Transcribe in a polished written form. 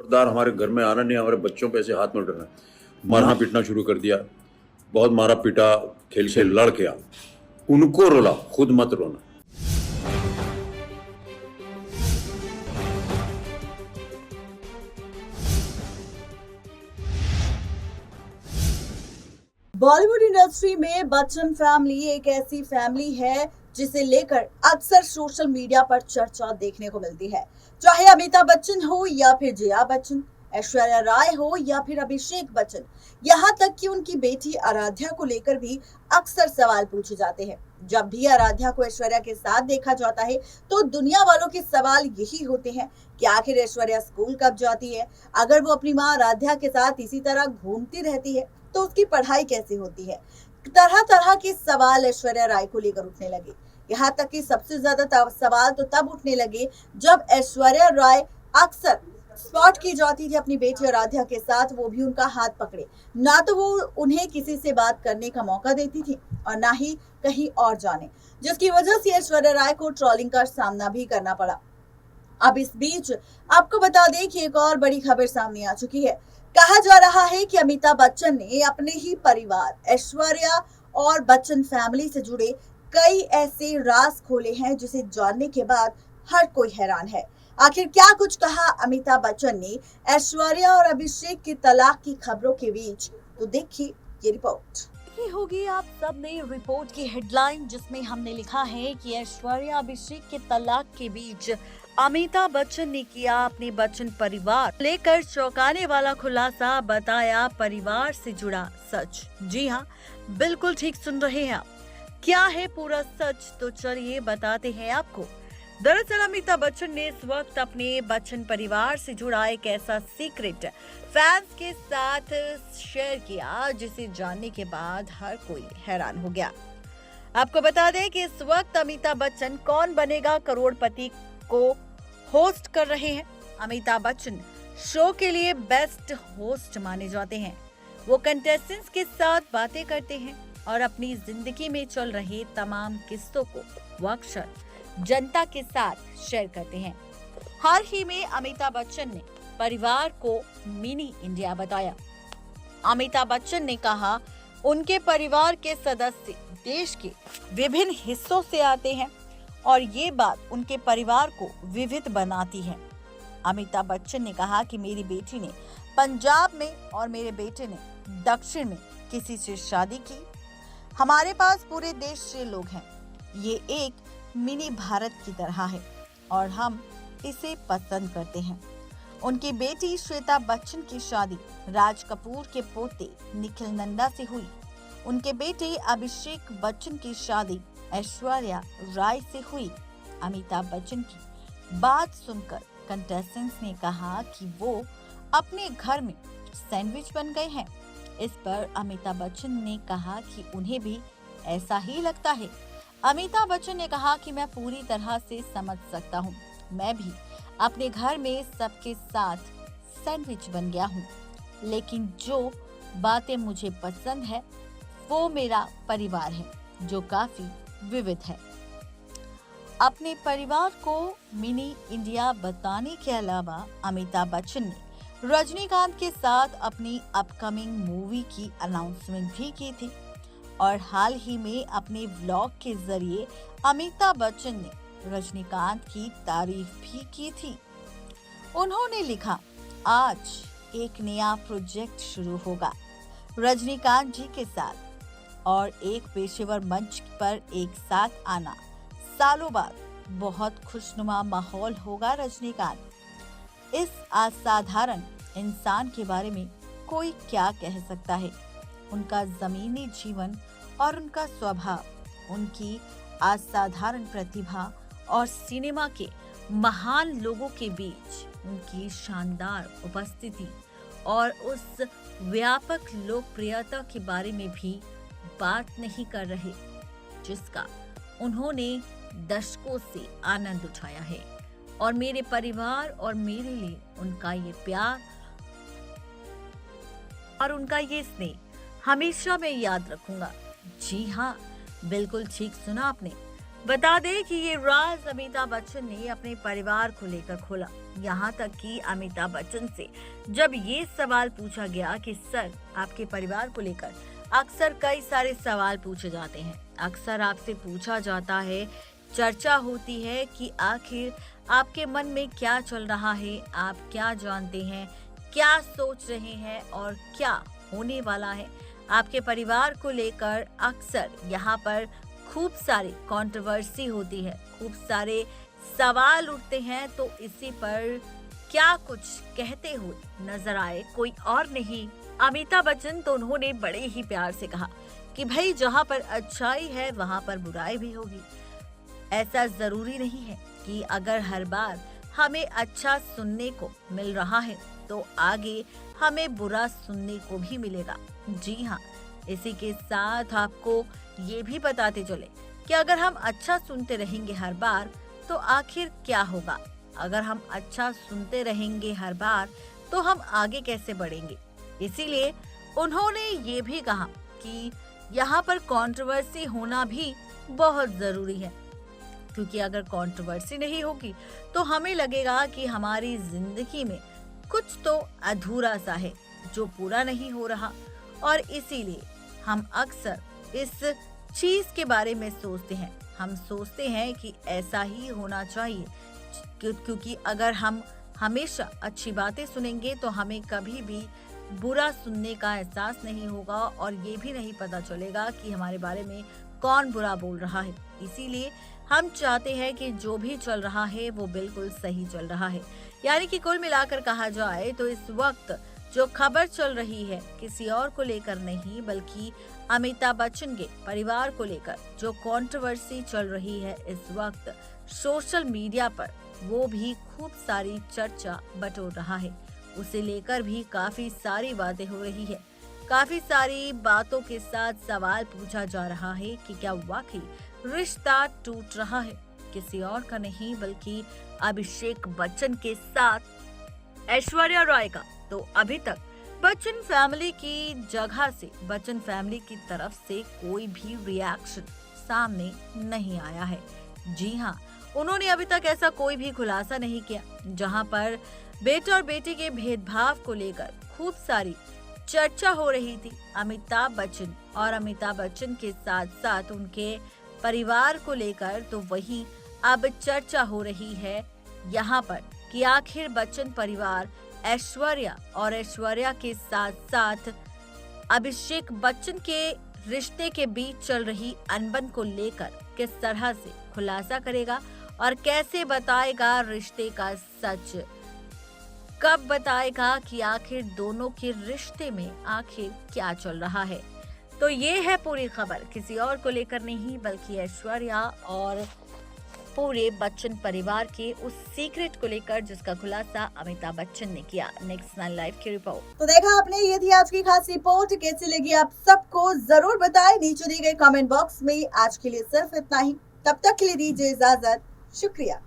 खबरदार हमारे घर में आना नहीं, हमारे बच्चों पे ऐसे हाथ में उठना। मारना पीटना शुरू कर दिया, बहुत मारा पीटा, खेल खेल लड़ के आ। उनको रोला, खुद मत रोना। बॉलीवुड इंडस्ट्री में बच्चन फैमिली एक ऐसी फैमिली है जिसे लेकर अक्सर सोशल मीडिया पर चर्चा देखने को मिलती है। चाहे अमिताभ बच्चन हो या फिर जया बच्चन, ऐश्वर्या राय हो या फिर अभिषेक बच्चन, यहाँ तक कि उनकी बेटी आराध्या को लेकर भी अक्सर सवाल पूछे जाते हैं। जब भी आराध्या को ऐश्वर्या के साथ देखा जाता है तो दुनिया वालों के सवाल यही होते हैं कि आखिर ऐश्वर्या स्कूल कब जाती है। अगर वो अपनी माँ आराध्या के साथ इसी तरह घूमती रहती है तो उसकी पढ़ाई कैसे होती है। तरह तरह के सवाल ऐश्वर्या राय को लेकर उठने लगे। यहाँ तक कि सबसे ज्यादा सवाल तो तब उठने लगे जब ऐश्वर्या राय अक्सर स्पॉट की जाती थी अपनी बेटी आराध्या के साथ, वो भी उनका हाथ पकड़े। ना तो वो उन्हें किसी से बात करने का मौका देती थी और ना ही कहीं और जाने, जिसकी वजह से ऐश्वर्या राय को ट्रोलिंग का सामना भी करना पड़ा। अब इस बीच आपको बता दें कि एक और बड़ी खबर सामने आ चुकी है। कहा जा रहा है कि अमिताभ बच्चन ने अपने ही परिवार ऐश्वर्या और बच्चन फैमिली से जुड़े कई ऐसे राज खोले हैं जिसे जानने के बाद हर कोई हैरान है। आखिर क्या कुछ कहा अमिताभ बच्चन ने ऐश्वर्या और अभिषेक की तलाक की खबरों के बीच, तो देखिए ये रिपोर्ट। देखी होगी आप सबने रिपोर्ट की हेडलाइन, जिसमें हमने लिखा है कि ऐश्वर्या अभिषेक के तलाक के बीच अमिताभ बच्चन ने किया अपने बच्चन परिवार लेकर चौंकाने वाला खुलासा, बताया परिवार से जुड़ा सच। जी हाँ, बिल्कुल ठीक सुन रहे हैं आप। क्या है पूरा सच, तो चलिए बताते हैं आपको। दरअसल अमिताभ बच्चन ने इस वक्त अपने बच्चन परिवार से जुड़ा एक ऐसा सीक्रेट फैंस के साथ शेयर किया जिसे जानने के बाद हर कोई हैरान हो गया। आपको बता दें कि इस वक्त अमिताभ बच्चन कौन बनेगा करोड़पति को होस्ट कर रहे हैं। अमिताभ बच्चन शो के लिए बेस्ट होस्ट माने जाते हैं। वो कंटेस्टेंट्स के साथ बातें करते हैं और अपनी जिंदगी में चल रहे तमाम किस्सों को वो अक्सर जनता के साथ शेयर करते हैं। हाल ही में अमिताभ बच्चन ने परिवार को मिनी इंडिया बताया। अमिताभ बच्चन ने कहा उनके परिवार के सदस्य देश के विभिन्न हिस्सों से आते हैं और ये बात उनके परिवार को विविध बनाती है। अमिताभ बच्चन ने कहा कि मेरी बेटी ने पंजाब में और मेरे बेटे ने दक्षिण में किसी से शादी की। हमारे पास पूरे देश से लोग हैं। ये एक मिनी भारत की तरह है और हम इसे पसंद करते हैं। उनकी बेटी श्वेता बच्चन की शादी राज कपूर के पोते निखिल नंदा से हुई। उनके बेटे अभिषेक बच्चन की शादी ऐश्वर्या राय से हुई। अमिताभ बच्चन की बात सुनकर कंटेस्टेंट्स ने कहा कि वो अपने घर में सैंडविच बन गए हैं। इस पर अमिताभ बच्चन ने कहा कि उन्हें भी ऐसा ही लगता है। अमिताभ बच्चन ने कहा कि मैं पूरी तरह से समझ सकता हूँ, मैं भी अपने घर में सबके साथ सैंडविच बन गया हूँ, लेकिन जो बातें मुझे पसंद है वो मेरा परिवार है जो काफी विविध है। अपने परिवार को मिनी इंडिया बताने के अलावा अमिताभ बच्चन ने रजनीकांत के साथ अपनी अपकमिंग मूवी की अनाउंसमेंट भी की थी और हाल ही में अपने व्लॉग के जरिए अमिताभ बच्चन ने रजनीकांत की तारीफ भी की थी। उन्होंने लिखा, आज एक नया प्रोजेक्ट शुरू होगा रजनीकांत जी के साथ और एक पेशेवर मंच पर एक साथ आना। सालों बाद बहुत खुशनुमा माहौल होगा। रजनीकांत इस असाधारण इंसान के बारे में कोई क्या कह सकता है। उनका जमीनी जीवन और उनका स्वभाव, उनकी असाधारण प्रतिभा और सिनेमा के महान लोगों के बीच उनकी शानदार उपस्थिति और उस व्यापक लोकप्रियता के बारे में भी बात नहीं कर रहे जिसका उन्होंने दशकों से आनंद उठाया है। और मेरे परिवार और मेरे लिए उनका ये प्यार और उनका ये स्नेह हमेशा मैं याद रखूंगा। जी हाँ, बिल्कुल ठीक सुना आपने। बता दें कि ये राज अमिताभ बच्चन ने अपने परिवार को लेकर खोला। यहाँ तक कि अमिताभ बच्चन से जब ये सवाल पूछा गया कि सर, आपके परिवार को लेकर अक्सर कई सारे सवाल पूछे जाते हैं, अक्सर आपसे पूछा जाता है, चर्चा होती है कि आखिर आपके मन में क्या चल रहा है, आप क्या जानते हैं, क्या सोच रहे हैं और क्या होने वाला है। आपके परिवार को लेकर अक्सर यहाँ पर खूब सारी कंट्रोवर्सी होती है, खूब सारे सवाल उठते हैं। तो इसी पर क्या कुछ कहते हुए नजर आए कोई और नहीं, अमिताभ बच्चन। तो उन्होंने बड़े ही प्यार से कहा कि भाई, जहाँ पर अच्छाई है वहाँ पर बुराई भी होगी। ऐसा जरूरी नहीं है कि अगर हर बार हमें अच्छा सुनने को मिल रहा है तो आगे हमें बुरा सुनने को भी मिलेगा। जी हाँ, इसी के साथ आपको ये भी बताते चले कि अगर हम अच्छा सुनते रहेंगे हर बार तो आखिर क्या होगा। अगर हम अच्छा सुनते रहेंगे हर बार तो हम आगे कैसे बढ़ेंगे। इसीलिए उन्होंने ये भी कहा कि यहाँ पर कंट्रोवर्सी होना भी बहुत जरूरी है, क्योंकि अगर कंट्रोवर्सी नहीं होगी तो हमें लगेगा कि हमारी जिंदगी में कुछ तो अधूरा सा है जो पूरा नहीं हो रहा। और इसीलिए हम अक्सर इस चीज के बारे में सोचते हैं। हम सोचते हैं कि ऐसा ही होना चाहिए, क्योंकि अगर हम हमेशा अच्छी बातें सुनेंगे तो हमें कभी भी बुरा सुनने का एहसास नहीं होगा और ये भी नहीं पता चलेगा कि हमारे बारे में कौन बुरा बोल रहा है। इसीलिए हम चाहते हैं कि जो भी चल रहा है वो बिल्कुल सही चल रहा है। यानी कि कुल मिलाकर कहा जाए तो इस वक्त जो खबर चल रही है किसी और को लेकर नहीं, बल्कि अमिताभ बच्चन के परिवार को लेकर जो कंट्रोवर्सी चल रही है इस वक्त सोशल मीडिया पर, वो भी खूब सारी चर्चा बटोर रहा है। उसे लेकर भी काफी सारी बातें हो रही है। काफी सारी बातों के साथ सवाल पूछा जा रहा है कि क्या वाकई रिश्ता टूट रहा है, किसी और का नहीं बल्कि अभिषेक बच्चन के साथ ऐश्वर्या राय का। तो अभी तक बच्चन फैमिली की जगह से, बच्चन फैमिली की तरफ से कोई भी रिएक्शन सामने नहीं आया है। जी हाँ, उन्होंने अभी तक ऐसा कोई भी खुलासा नहीं किया जहां पर बेटे और बेटी के भेदभाव को लेकर खूब सारी चर्चा हो रही थी। अमिताभ बच्चन और अमिताभ बच्चन के साथ साथ उनके परिवार को लेकर तो वही अब चर्चा हो रही है यहाँ पर कि आखिर बच्चन परिवार ऐश्वर्या और ऐश्वर्या के साथ साथ अभिषेक बच्चन के रिश्ते के बीच चल रही अनबन को लेकर किस तरह से खुलासा करेगा और कैसे बताएगा रिश्ते का सच, कब बताएगा कि आखिर दोनों के रिश्ते में आखिर क्या चल रहा है। तो ये है पूरी खबर, किसी और को लेकर नहीं बल्कि ऐश्वर्या और पूरे बच्चन परिवार के उस सीक्रेट को लेकर जिसका खुलासा अमिताभ बच्चन ने किया। नेक्स्ट 9 लाइव की रिपोर्ट। तो देखा आपने, ये थी आज की खास रिपोर्ट। कैसी लगी आप सबको जरूर बताएं नीचे दिए गए कमेंट बॉक्स में। आज के लिए सिर्फ इतना ही, तब तक के लिए दीजिए इजाजत। शुक्रिया।